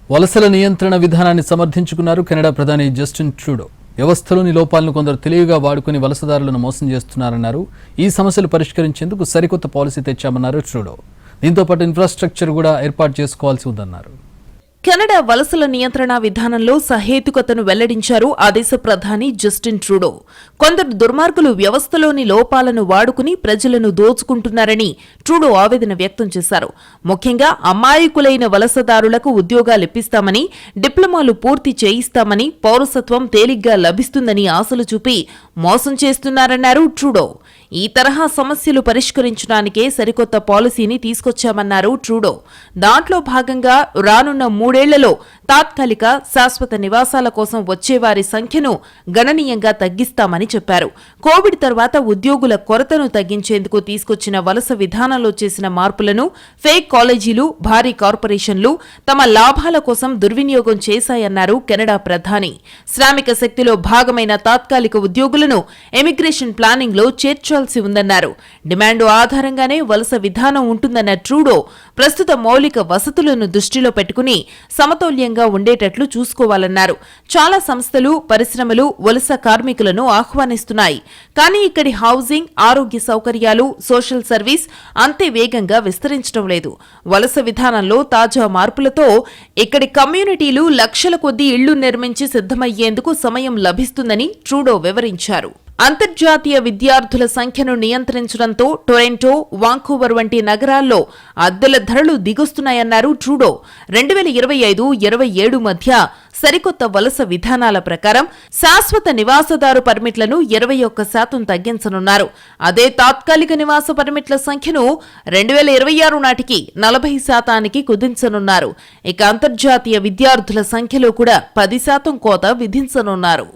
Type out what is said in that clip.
వలసల నియంత్రణ విధానాన్ని సమర్థించుకున్నారు కెనడా ప్రధాని జస్టిన్ ట్రూడో. వ్యవస్థలోని లోపాలను కొందరు తెలివిగా వాడుకుని వలసదారులను మోసం చేస్తున్నారన్నారు. ఈ సమస్యలు పరిష్కరించేందుకు సరికొత్త పాలసీ తెచ్చామన్నారు ట్రూడో. దీంతో పాటు ఇన్ఫ్రాస్ట్రక్చర్ కూడా ఏర్పాటు చేసుకోవాల్సి ఉందన్నారు. కెనడా వలసల నియంత్రణ విధానంలో సహేతుకతను వెల్లడించారు ఆ దేశ ప్రధాని జస్టిన్ ట్రూడో. కొందరు దుర్మార్గులు వ్యవస్థలోని లోపాలను వాడుకుని ప్రజలను దోచుకుంటున్నారని ట్రూడో ఆవేదన వ్యక్తం చేశారు. ముఖ్యంగా అమాయకులైన వలసదారులకు ఉద్యోగాలిప్పిస్తామని, డిప్లొమాలు పూర్తి చేయిస్తామని, పౌరసత్వం తేలిగ్గా లభిస్తుందని ఆశలు చూపి మోసం చేస్తున్నారన్నారు ట్రూడో. ఈ తరహా సమస్యలు పరిష్కరించడానికే సరికొత్త పాలసీని తీసుకొచ్చామన్నారు ట్రూడో. దాంట్లో భాగంగా రానున్న 3 ఏళ్లలో తాత్కాలిక, శాశ్వత నివాసాల కోసం వచ్చేవారి సంఖ్యను గణనీయంగా తగ్గిస్తామని చెప్పారు. కోవిడ్ తర్వాత ఉద్యోగుల కొరతను తగ్గించేందుకు తీసుకొచ్చిన వలస విధానంలో చేసిన మార్పులను ఫేక్ కాలేజీలు, భారీ కార్పొరేషన్లు తమ లాభాల కోసం దుర్వినియోగం చేశాయన్నారు కెనడా ప్రధాని. శ్రామిక శక్తిలో భాగమైన తాత్కాలిక ఉద్యోగులను ఎమిగ్రేషన్ ప్లానింగ్ లో చేర్చాల్సి ఉందన్నారు. డిమాండ్ ఆధారంగానే వలస విధానం ఉంటుందన్న ట్రూడో ప్రస్తుత మౌలిక వసతులను దృష్టిలో పెట్టుకుని సమతౌల్యంగా ఉండేటట్లు చూసుకోవాలన్నారు. చాలా సంస్థలు, పరిశ్రమలు వలస కార్మికులను ఆహ్వానిస్తున్నాయి. కానీ ఇక్కడి హౌసింగ్, ఆరోగ్య సౌకర్యాలు, సోషల్ సర్వీస్ అంతే వేగంగా విస్తరించడం లేదు. వలస విధానంలో తాజా మార్పులతో ఇక్కడి కమ్యూనిటీలు లక్షల కొద్దీ ఇళ్లు నిర్మించి సిద్ధమయ్యేందుకు సమయం లభిస్తుందని ట్రూడో వివరించారు. అంతర్జాతీయ విద్యార్థుల సంఖ్యను నియంత్రించడంతో టొరంటో, వాంకూవర్ వంటి నగరాల్లో అద్దెల ధరలు దిగొస్తున్నాయన్నారు ట్రూడో. 2025-27 మధ్య సరికొత్త వలస విధానాల ప్రకారం శాశ్వత నివాసదారు పర్మిట్లను 21% తగ్గించనున్నారు. అదే తాత్కాలిక నివాస పర్మిట్ల సంఖ్యను 2026 నాటికి 40% కుదించనున్నారు. ఇక అంతర్జాతీయ విద్యార్థుల సంఖ్యలో కూడా 10% కోత విధించనున్నారు.